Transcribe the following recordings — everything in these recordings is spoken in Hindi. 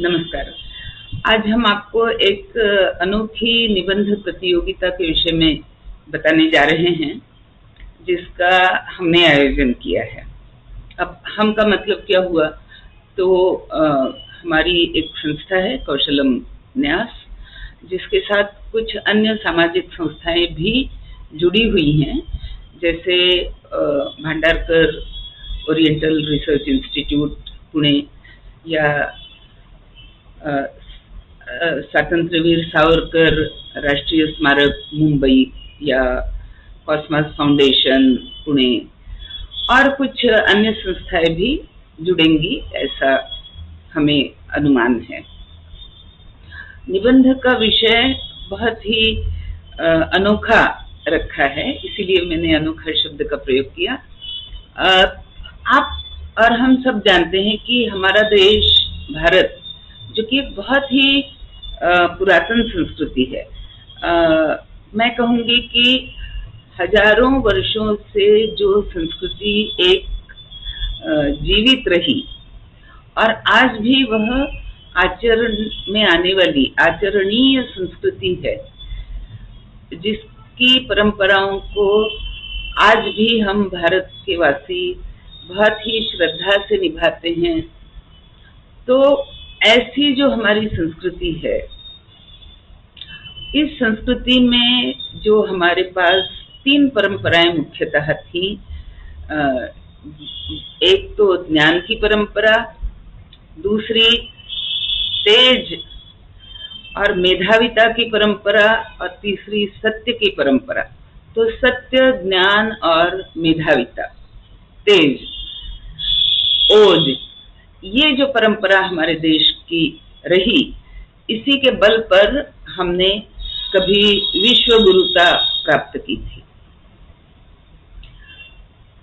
नमस्कार। आज हम आपको एक अनोखी निबंध प्रतियोगिता के विषय में बताने जा रहे हैं, जिसका हमने आयोजन किया है। अब हम का मतलब क्या हुआ, तो हमारी एक संस्था है कौशलम न्यास, जिसके साथ कुछ अन्य सामाजिक संस्थाएं भी जुड़ी हुई हैं, जैसे Bhandarkar oriental research institute Pune, या स्वातंत्र्यवीर सावरकर राष्ट्रीय स्मारक मुंबई, या कॉस्मस फाउंडेशन पुणे, और कुछ अन्य संस्थाएं भी जुड़ेंगी, ऐसा हमें अनुमान है। निबंध का विषय बहुत ही अनोखा रखा है, इसीलिए मैंने अनोखा शब्द का प्रयोग किया। आप और हम सब जानते हैं कि हमारा देश भारत, जो कि एक बहुत ही पुरातन संस्कृति है, मैं कहूँगी कि हजारों वर्षों से जो संस्कृति एक जीवित रही और आज भी वह आचरण में आने वाली आचरणीय संस्कृति है, जिसकी परंपराओं को आज भी हम भारत के वासी बहुत ही श्रद्धा से निभाते हैं। तो ऐसी जो हमारी संस्कृति है, इस संस्कृति में जो हमारे पास 3 परंपराएं मुख्यतः थी। एक तो ज्ञान की परंपरा, दूसरी तेज और मेधाविता की परंपरा, और तीसरी सत्य की परंपरा। तो सत्य, ज्ञान और मेधाविता, तेज, ओज, ये जो परंपरा हमारे देश की रही, इसी के बल पर हमने कभी विश्व गुरुता प्राप्त की थी।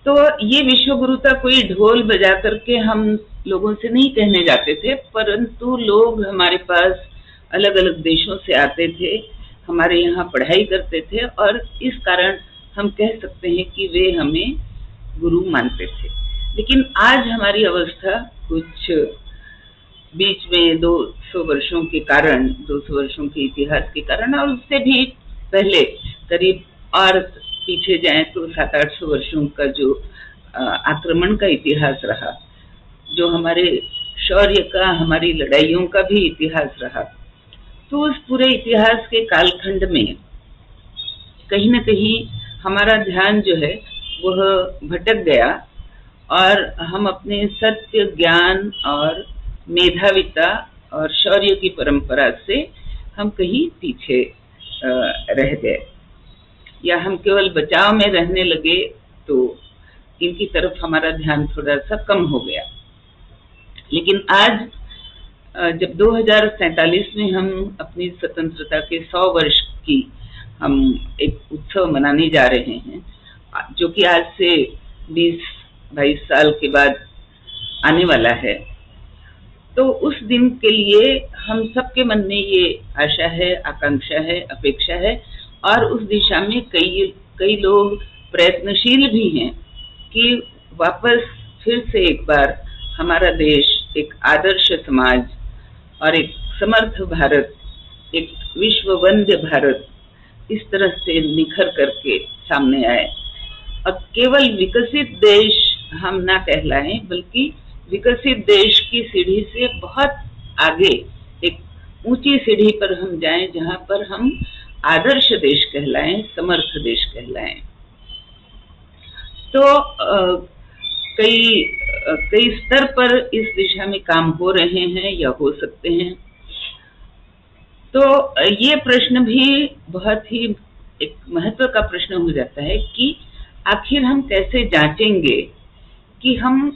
तो ये विश्व गुरुता कोई ढोल बजा करके हम लोगों से नहीं कहने जाते थे, परंतु लोग हमारे पास अलग अलग देशों से आते थे, हमारे यहाँ पढ़ाई करते थे, और इस कारण हम कह सकते हैं कि वे हमें गुरु मानते थे। लेकिन आज हमारी अवस्था कुछ बीच में 200 वर्षों के कारण, 200 वर्षों के इतिहास के कारण, और उससे भी पहले करीब और पीछे जाएं तो 700-800 वर्षों का जो आक्रमण का इतिहास रहा, जो हमारे शौर्य का, हमारी लड़ाइयों का भी इतिहास रहा, तो उस पूरे इतिहास के कालखंड में कहीं न कहीं हमारा ध्यान जो है वह भटक गया, और हम अपने सत्य, ज्ञान और मेधाविता और शौर्य की परंपरा से हम कहीं पीछे रह गए, या हम केवल बचाव में रहने लगे, तो इनकी तरफ हमारा ध्यान थोड़ा सा कम हो गया। लेकिन आज जब 2047 में हम अपनी स्वतंत्रता के 100 वर्ष की हम एक उत्सव मनाने जा रहे हैं, जो कि आज से 20-22 साल के बाद आने वाला है, तो उस दिन के लिए हम सबके मन में ये आशा है, आकांक्षा है, अपेक्षा है, और उस दिशा में कई लोग प्रयत्नशील भी हैं कि वापस फिर से एक बार हमारा देश एक आदर्श समाज और एक समर्थ भारत, एक विश्व वंद्य भारत, इस तरह से निखर करके सामने आए। अब केवल विकसित देश हम ना कहलाएं, बल्कि विकसित देश की सीढ़ी से बहुत आगे एक ऊंची सीढ़ी पर हम जाएं, जहां पर हम आदर्श देश कहलाएं, समर्थ देश कहलाएं। तो कई स्तर पर इस दिशा में काम हो रहे हैं या हो सकते हैं। तो ये प्रश्न भी बहुत ही एक महत्व का प्रश्न हो जाता है कि आखिर हम कैसे जांचेंगे कि हम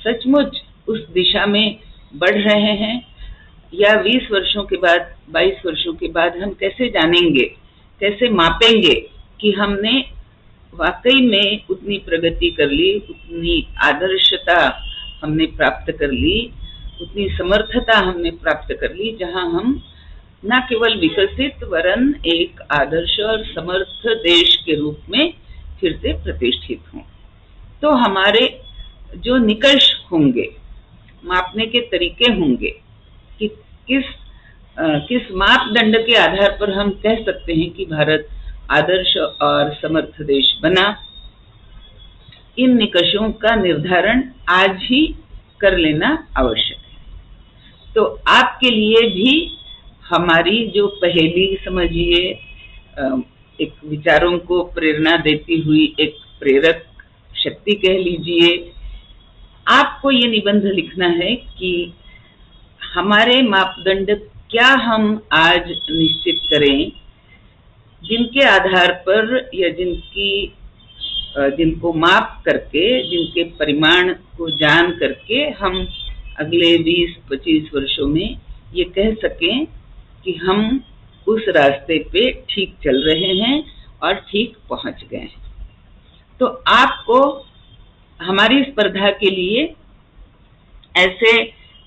सचमुच उस दिशा में बढ़ रहे हैं, या 20 वर्षों के बाद, 22 वर्षों के बाद हम कैसे जानेंगे, कैसे मापेंगे कि हमने वाकई में उतनी प्रगति कर ली, उतनी आदर्शता हमने प्राप्त कर ली, उतनी समर्थता हमने प्राप्त कर ली, जहां हम न केवल विकसित वरन एक आदर्श और समर्थ देश के रूप में फिर से प्रतिष्ठित हों। तो हमारे जो निकष होंगे, मापने के तरीके होंगे, कि किस मापदंड के आधार पर हम कह सकते हैं कि भारत आदर्श और समर्थ देश बना। इन निकषों का निर्धारण आज ही कर लेना आवश्यक है। तो आपके लिए भी हमारी जो पहेली समझिए, एक विचारों को प्रेरणा देती हुई एक प्रेरक शक्ति कह लीजिए, आपको ये निबंध लिखना है कि हमारे मापदंड क्या हम आज निश्चित करें, जिनके आधार पर या जिनको माप करके, जिनके परिमाण को जान करके हम अगले 20-25 वर्षों में ये कह सकें कि हम उस रास्ते पे ठीक चल रहे हैं और ठीक पहुंच गए हैं। तो आपको हमारी स्पर्धा के लिए ऐसे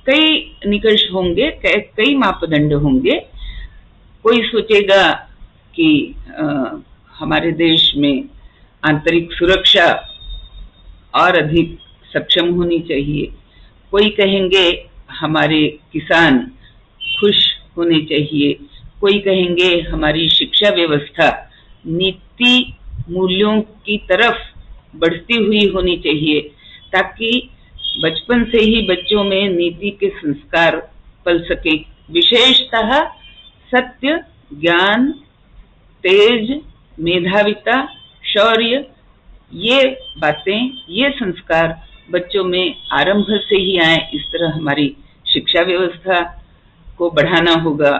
कई निकष होंगे, कई मापदंड होंगे। कोई सोचेगा कि हमारे देश में आंतरिक सुरक्षा और अधिक सक्षम होनी चाहिए। कोई कहेंगे हमारे किसान खुश होने चाहिए। कोई कहेंगे हमारी शिक्षा व्यवस्था नीति मूल्यों की तरफ बढ़ती हुई होनी चाहिए, ताकि बचपन से ही बच्चों में नीति के संस्कार पल सके। विशेषतः सत्य, ज्ञान, तेज, मेधाविता, शौर्य, ये बातें, ये संस्कार बच्चों में आरंभ से ही आए। इस तरह हमारी शिक्षा व्यवस्था को बढ़ाना होगा।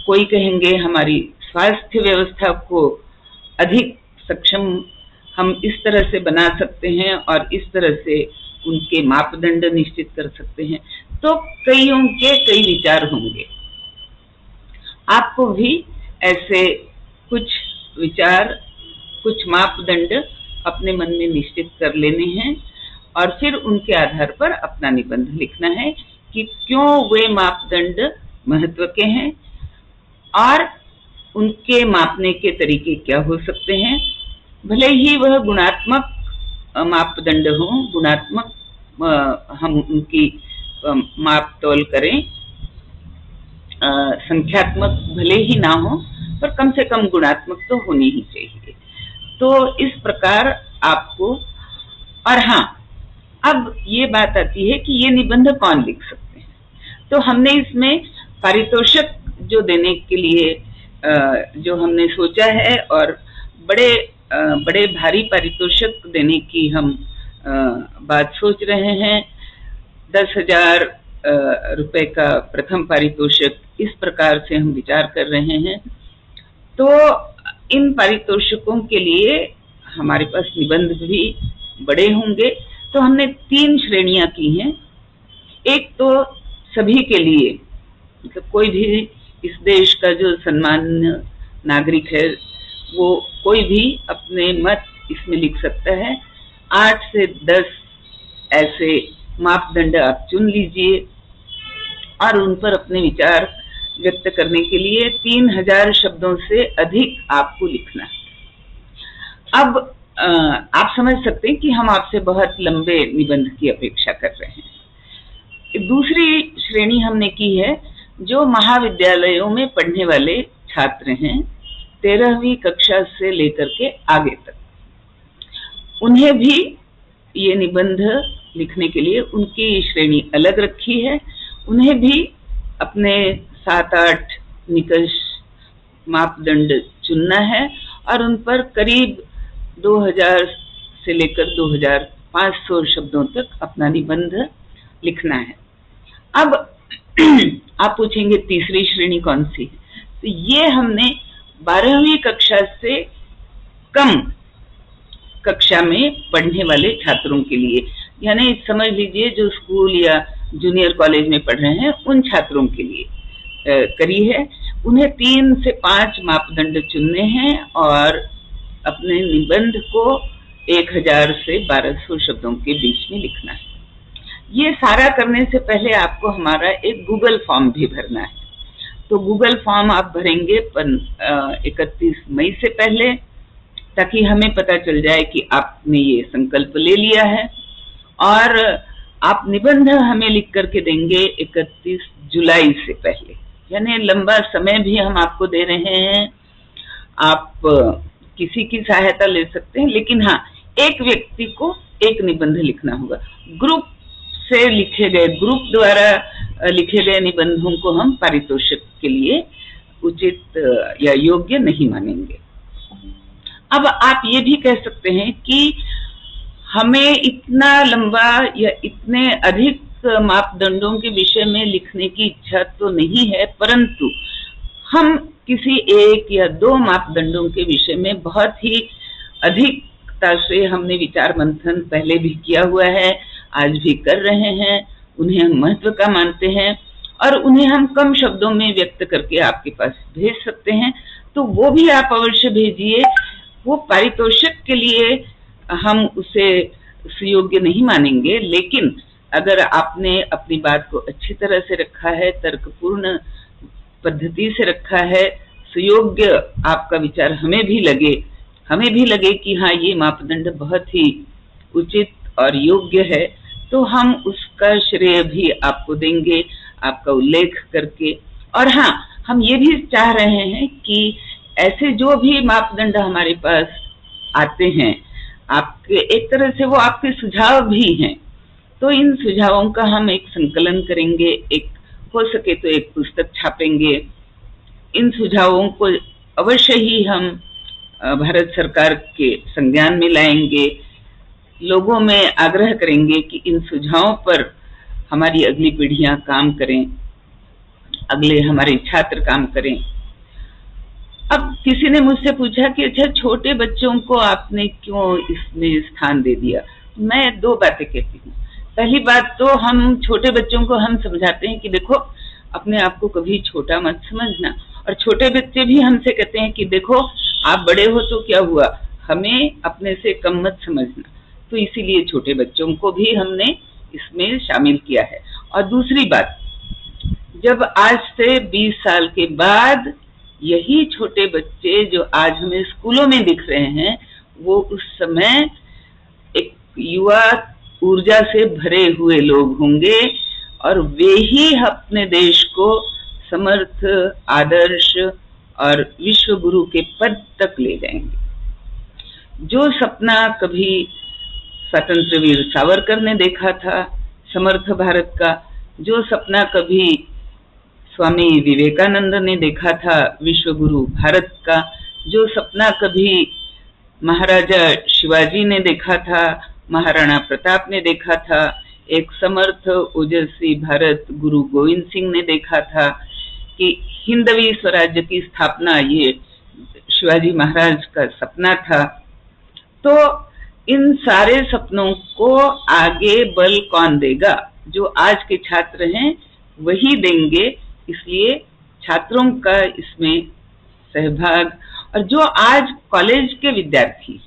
कोई कहेंगे हमारी स्वास्थ्य व्यवस्था को अधिक सक्षम हम इस तरह से बना सकते हैं और इस तरह से उनके मापदंड निश्चित कर सकते हैं। तो कईयों के कई विचार होंगे। आपको भी ऐसे कुछ विचार, कुछ मापदंड अपने मन में निश्चित कर लेने हैं और फिर उनके आधार पर अपना निबंध लिखना है कि क्यों वे मापदंड महत्व के हैं और उनके मापने के तरीके क्या हो सकते हैं। भले ही वह गुणात्मक मापदंड हो, गुणात्मक हम उनकी माप तौल करें, संख्यात्मक भले ही ना हो, पर कम से कम गुणात्मक तो होनी ही चाहिए। तो इस प्रकार आपको, और हाँ, अब ये बात आती है कि ये निबंध कौन लिख सकते हैं। तो हमने इसमें पारितोषिक जो देने के लिए जो हमने सोचा है, और बड़े भारी पारितोषिक देने की हम बात सोच रहे हैं। 10,000 रुपए का प्रथम पारितोषिक, इस प्रकार से हम विचार कर रहे हैं। तो इन पारितोषिकों के लिए हमारे पास निबंध भी बड़े होंगे। तो हमने 3 श्रेणियां की हैं। एक तो सभी के लिए, मतलब कोई भी इस देश का जो सम्मान्य नागरिक है, वो कोई भी अपने मत इसमें लिख सकता है। 8 से 10 ऐसे मापदंड आप चुन लीजिए और उन पर अपने विचार व्यक्त करने के लिए 3000 शब्दों से अधिक आपको लिखना है। अब आप समझ सकते हैं कि हम आपसे बहुत लंबे निबंध की अपेक्षा कर रहे हैं। दूसरी श्रेणी हमने की है जो महाविद्यालयों में पढ़ने वाले छात्र हैं, 13वीं कक्षा से लेकर के आगे तक। उन्हें भी ये निबंध लिखने के लिए उनकी श्रेणी अलग रखी है। उन्हें भी अपने 7-8 निकष मापदंड चुनना है और उन पर करीब 2000 से लेकर 2500 शब्दों तक अपना निबंध लिखना है। अब आप पूछेंगे तीसरी श्रेणी कौन सी है? तो ये हमने 12वीं कक्षा से कम कक्षा में पढ़ने वाले छात्रों के लिए, यानी समझ लीजिए जो स्कूल या जूनियर कॉलेज में पढ़ रहे हैं, उन छात्रों के लिए करी है। उन्हें 3 से 5 मापदंड चुनने हैं और अपने निबंध को 1000 से 1200 शब्दों के बीच में लिखना है। ये सारा करने से पहले आपको हमारा एक गूगल फॉर्म भी भरना है। तो गूगल फॉर्म आप भरेंगे 31 मई से पहले, ताकि हमें पता चल जाए कि आपने ये संकल्प ले लिया है। और आप निबंध हमें लिख करके देंगे 31 जुलाई से पहले, यानी लंबा समय भी हम आपको दे रहे हैं। आप किसी की सहायता ले सकते हैं, लेकिन हाँ, एक व्यक्ति को एक निबंध लिखना होगा। ग्रुप से लिखे गए, ग्रुप द्वारा लिखे गए निबंधों को हम पारितोषिक के लिए उचित या योग्य नहीं मानेंगे। अब आप ये भी कह सकते हैं कि हमें इतना लंबा या इतने अधिक मापदंडों के विषय में लिखने की इच्छा तो नहीं है, परंतु हम किसी एक या दो मापदंडों के विषय में बहुत ही अधिकता से हमने विचार मंथन पहले भी किया हुआ है, आज भी कर रहे हैं, उन्हें हम महत्व का मानते हैं और उन्हें हम कम शब्दों में व्यक्त करके आपके पास भेज सकते हैं। तो वो भी आप अवश्य भेजिए। वो पारितोषिक के लिए हम उसे सुयोग्य नहीं मानेंगे, लेकिन अगर आपने अपनी बात को अच्छी तरह से रखा है, तर्कपूर्ण पद्धति से रखा है, सुयोग्य आपका विचार हमें भी लगे कि हाँ, ये मापदंड बहुत ही उचित और योग्य है, तो हम उसका श्रेय भी आपको देंगे, आपका उल्लेख करके। और हाँ, हम ये भी चाह रहे हैं कि ऐसे जो भी मापदंड हमारे पास आते हैं, आपके एक तरह से वो आपके सुझाव भी हैं, तो इन सुझावों का हम एक संकलन करेंगे, एक हो सके तो एक पुस्तक छापेंगे। इन सुझावों को अवश्य ही हम भारत सरकार के संज्ञान में लाएंगे, लोगों में आग्रह करेंगे कि इन सुझावों पर हमारी अगली पीढ़ियां काम करें, अगले हमारे छात्र काम करें। अब किसी ने मुझसे पूछा कि अच्छा, छोटे बच्चों को आपने क्यों इसमें स्थान दे दिया। मैं दो बातें कहती हूँ। पहली बात तो हम छोटे बच्चों को हम समझाते हैं कि देखो, अपने आप को कभी छोटा मत समझना, और छोटे बच्चे भी हमसे कहते हैं कि देखो, आप बड़े हो तो क्या हुआ, हमें अपने से कम मत समझना। तो इसीलिए छोटे बच्चों को भी हमने इसमें शामिल किया है। और दूसरी बात, जब आज से 20 साल के बाद यही छोटे बच्चे जो आज हमें स्कूलों में दिख रहे हैं, वो उस समय एक युवा ऊर्जा से भरे हुए लोग होंगे और वे ही अपने देश को समर्थ, आदर्श और विश्व गुरु के पद तक ले जाएंगे। जो सपना कभी स्वतंत्र वीर सावरकर ने देखा था समर्थ भारत का, जो सपना कभी स्वामी विवेकानंद ने देखा था विश्व गुरु भारत का, जो सपना कभी महाराजा शिवाजी ने देखा था, महाराणा प्रताप ने देखा था, एक समर्थ ओजस्वी भारत गुरु गोविंद सिंह ने देखा था कि हिंदवी स्वराज्य की स्थापना ये शिवाजी महाराज का सपना था। तो इन सारे सपनों को आगे बल कौन देगा? जो आज के छात्र हैं वही देंगे। इसलिए छात्रों का इसमें सहभाग, और जो आज कॉलेज के विद्यार्थी,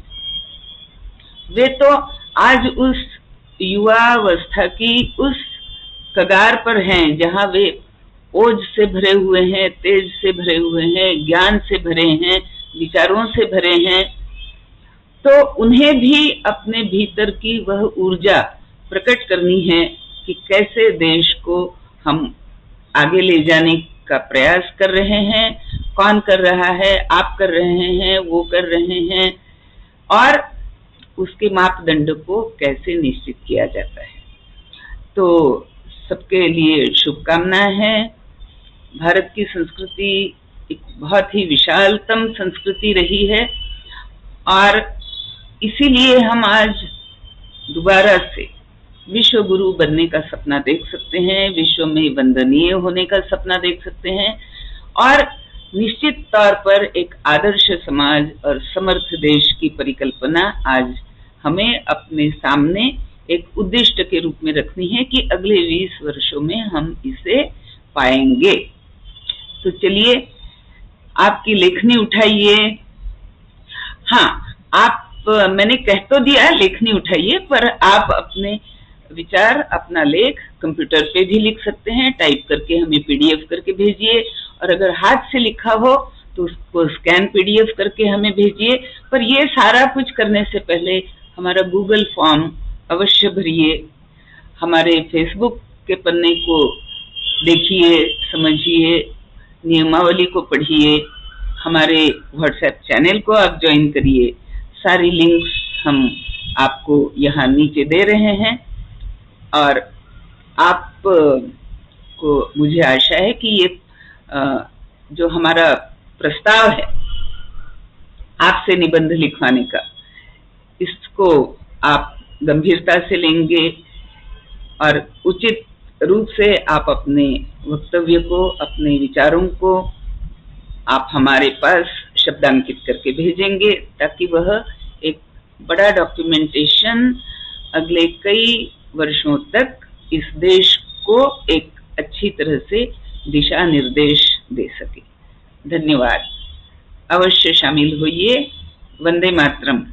वे तो आज उस युवावस्था की उस कगार पर हैं जहां वे ओज से भरे हुए हैं, तेज से भरे हुए हैं, ज्ञान से भरे हैं, विचारों से भरे हैं। तो उन्हें भी अपने भीतर की वह ऊर्जा प्रकट करनी है कि कैसे देश को हम आगे ले जाने का प्रयास कर रहे हैं। कौन कर रहा है? आप कर रहे हैं, वो कर रहे हैं, और उसके मापदंड को कैसे निश्चित किया जाता है। तो सबके लिए शुभकामनाएं हैं। भारत की संस्कृति एक बहुत ही विशालतम संस्कृति रही है, और इसीलिए हम आज दोबारा से विश्व गुरु बनने का सपना देख सकते हैं, विश्व में वंदनीय होने का सपना देख सकते हैं, और निश्चित तौर पर एक आदर्श समाज और समर्थ देश की परिकल्पना आज हमें अपने सामने एक उद्दिष्ट के रूप में रखनी है कि अगले 20 वर्षों में हम इसे पाएंगे। तो चलिए, आपकी लेखनी उठाइए। हाँ, आप, मैंने कह तो दिया लेखनी उठाइए, पर आप अपने विचार, अपना लेख कंप्यूटर पे भी लिख सकते हैं, टाइप करके हमें पीडीएफ करके भेजिए, और अगर हाथ से लिखा हो तो उसको स्कैन पीडीएफ करके हमें भेजिए। पर ये सारा कुछ करने से पहले हमारा गूगल फॉर्म अवश्य भरिए। हमारे फेसबुक के पन्ने को देखिए, समझिए, नियमावली को पढ़िए, हमारे व्हाट्सएप चैनल को आप ज्वाइन करिए। सारी लिंक्स हम आपको यहाँ नीचे दे रहे हैं और आप को मुझे आशा है कि ये जो हमारा प्रस्ताव है आपसे निबंध लिखवाने का, इसको आप गंभीरता से लेंगे और उचित रूप से आप अपने वक्तव्य को, अपने विचारों को आप हमारे पास शब्दांकित करके भेजेंगे, ताकि वह एक बड़ा डॉक्यूमेंटेशन अगले कई वर्षों तक इस देश को एक अच्छी तरह से दिशा निर्देश दे सके। धन्यवाद। अवश्य शामिल होइए। वंदे मातरम।